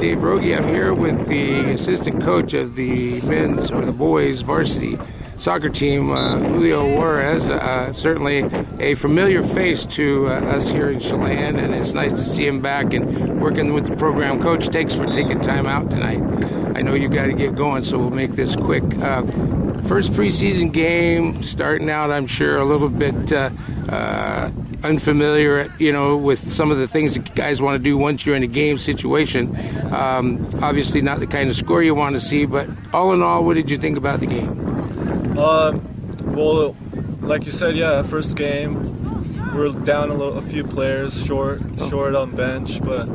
Dave Rogie. I'm here with the assistant coach of the men's or the boys varsity soccer team, Julio Juarez. Certainly a familiar face to us here in Chelan, and it's nice to see him back and working with the program. Coach, thanks for taking time out tonight. I know you got to get going, so we'll make this quick. First preseason game, starting out, I'm sure, a little bit unfamiliar, with some of the things that guys want to do once you're in a game situation. Obviously not the kind of score you want to see, but all in all, what did you think about the game? Well, like you said, first game, we're down a few players, short on bench, but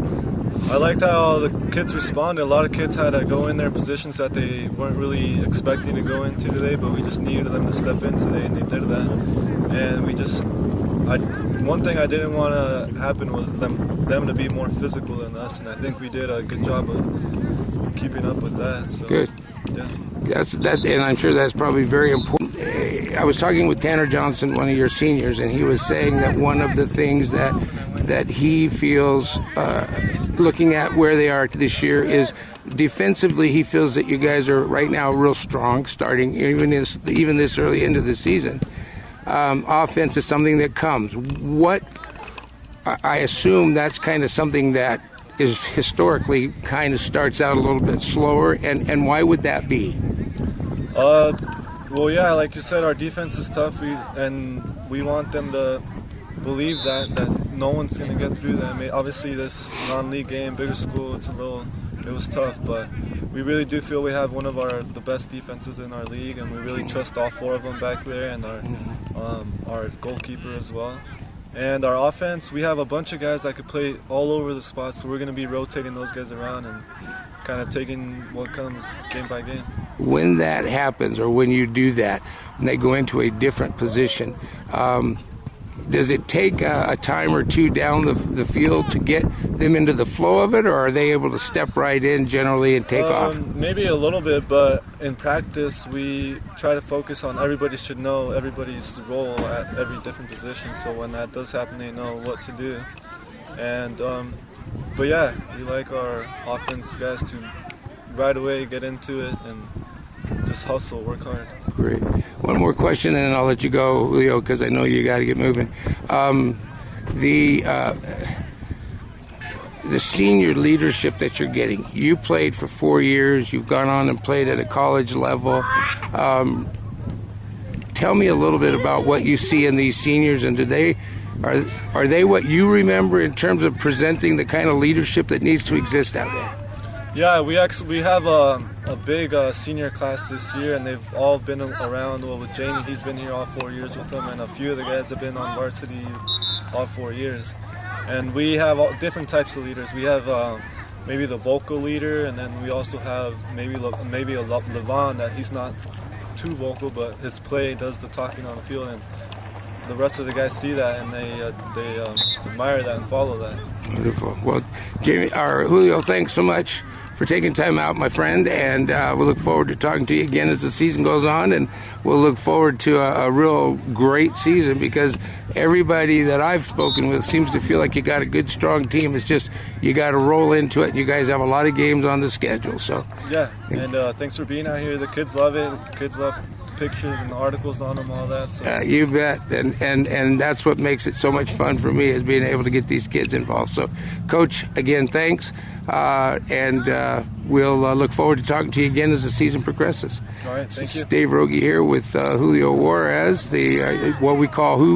I liked how the kids responded. A lot of kids had to go in their positions that they weren't really expecting to go into today, but we just needed them to step in today, and they did that. And one thing I didn't want to happen was them to be more physical than us, and I think we did a good job of keeping up with that. So, good. Yeah. And I'm sure that's probably very important. I was talking with Tanner Johnson, one of your seniors, and he was saying that one of the things that he feels, looking at where they are this year, is defensively he feels that you guys are right now real strong, starting even this early into the season. Offense is something that comes. I assume that's kind of something that is historically kind of starts out a little bit slower, and why would that be? Well, yeah, like you said, our defense is tough, and we want them to believe that no one's going to get through them. Obviously, this non-league game, bigger school, it was tough, but we really do feel we have one of the best defenses in our league, and we really trust all four of them back there, and our goalkeeper as well. And our offense, we have a bunch of guys that could play all over the spots, so we're going to be rotating those guys around and kind of taking what comes game by game. When that happens, or when you do that, and they go into a different position, does it take a time or two down the field to get them into the flow of it, or are they able to step right in generally and take off? Maybe a little bit, but in practice we try to focus on everybody should know everybody's role at every different position, so when that does happen they know what to do. And but yeah, we like our offense guys to right away get into it and just hustle, work hard. Great. One more question, and then I'll let you go, Julio, because I know you got to get moving. The senior leadership that you're getting, you played for 4 years, you've gone on and played at a college level. Tell me a little bit about what you see in these seniors, and are they what you remember in terms of presenting the kind of leadership that needs to exist out there? Yeah, we have a big senior class this year, and they've all been around. Well, with Jamie, he's been here all 4 years with them, and a few of the guys have been on varsity all 4 years. And we have all different types of leaders. We have maybe the vocal leader, and then we also have maybe a Levon that he's not too vocal, but his play does the talking on the field, and the rest of the guys see that, and they admire that and follow that. Wonderful. Well, Julio, thanks so much for taking time out, my friend, and we'll look forward to talking to you again as the season goes on, and we'll look forward to a real great season, because everybody that I've spoken with seems to feel like you got a good, strong team. It's just you got to roll into it. You guys have a lot of games on the schedule. So yeah, and thanks for being out here. The kids love it. Kids love pictures and articles on them, all that. So. You bet, and that's what makes it so much fun for me, is being able to get these kids involved. So, Coach, again, thanks, and we'll look forward to talking to you again as the season progresses. All right, thank you. Dave Rogie here with Julio Juarez, what we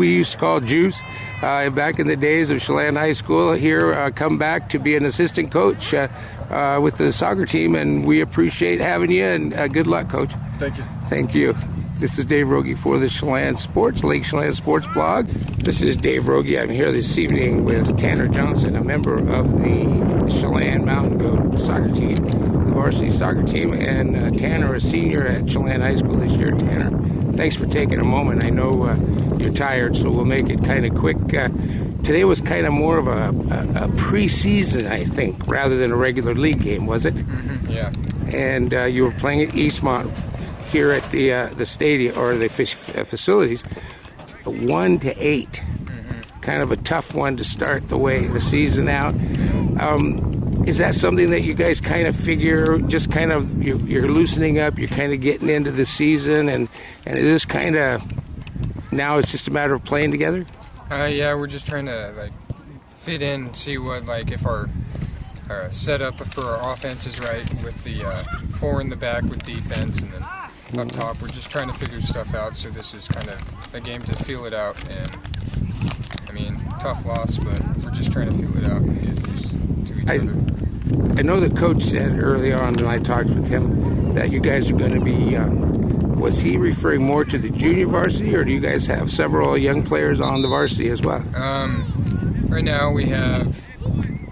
used to call Juice, back in the days of Chelan High School. Here, come back to be an assistant coach with the soccer team, and we appreciate having you, and good luck, Coach. Thank you. Thank you. This is Dave Rogie for the Chelan Sports, Lake Chelan Sports blog. This is Dave Rogie. I'm here this evening with Tanner Johnson, a member of the Chelan Mountain Goat soccer team, the varsity soccer team, and Tanner, a senior at Chelan High School this year. Tanner, thanks for taking a moment. I know you're tired, so we'll make it kind of quick. Today was kind of more of a preseason, I think, rather than a regular league game, was it? Mm-hmm. Yeah. And you were playing at Eastmont here at the stadium, or the facilities, 1-8. Kind of a tough one to start the season out. Is that something that you guys kind of figure, just kind of, you're loosening up, you're kind of getting into the season, and is this kind of, now it's just a matter of playing together? Yeah, we're just trying to like fit in, see what, like, if our setup for our offense is right with the 4 in the back with defense, and then up top we're just trying to figure stuff out. So this is kind of a game to feel it out, and I mean, tough loss, but we're just trying to feel it out and get used to each other. I know the coach said early on when I talked with him that you guys are going to be, was he referring more to the junior varsity, or do you guys have several young players on the varsity as well? Right now we have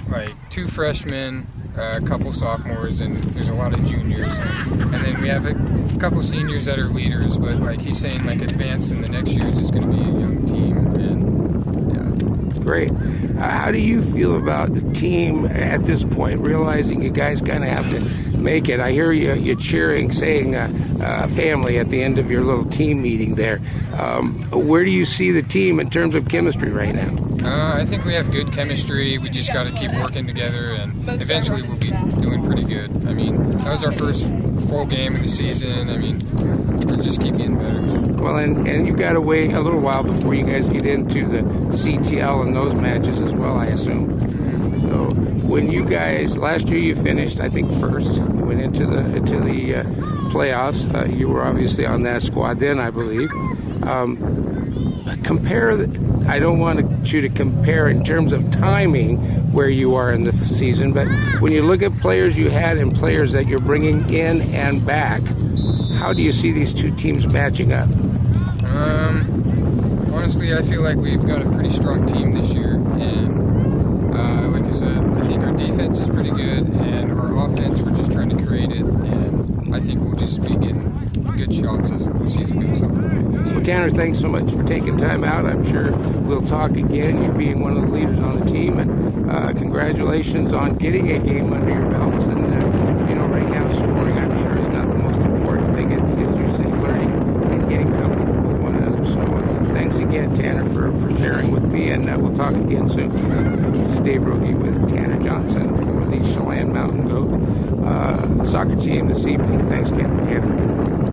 like 2 freshmen, a couple sophomores, and there's a lot of juniors. And then we have a couple seniors that are leaders, but like he's saying, like advanced in the next year is just going to be a young team. And yeah. Great. How do you feel about the team at this point, realizing you guys kind of have to make it? I hear you cheering, saying family at the end of your little team meeting there. Where do you see the team in terms of chemistry right now? I think we have good chemistry. We just got to keep working together, and eventually we'll be doing pretty good. I mean, that was our first full game of the season. I mean, we'll just keep getting better. Well, and you've got to wait a little while before you guys get into the CTL and those matches as well, I assume. So when you guys, last year you finished, I think, first. You went into the playoffs. You were obviously on that squad then, I believe. I don't want you to compare in terms of timing where you are in the season, but when you look at players you had and players that you're bringing in and back, how do you see these two teams matching up? Honestly, I feel like we've got a pretty strong team this year, and like I said, I think our defense is pretty good, and our offense, we're just trying to create it, and I think we'll just be getting good shots as the season goes on. Well, Tanner, thanks so much for taking time out. I'm sure we'll talk again. You being one of the leaders on the team, and congratulations on getting a game under your belts. And right now, scoring, I'm sure, is not the most important thing. It's just learning and getting comfortable with one another. So thanks again, Tanner, for sharing with me, and we'll talk again soon. This is Dave Rogie with Tanner Johnson for the Chelan Mountain Goat soccer team this evening. Thanks again, Tanner.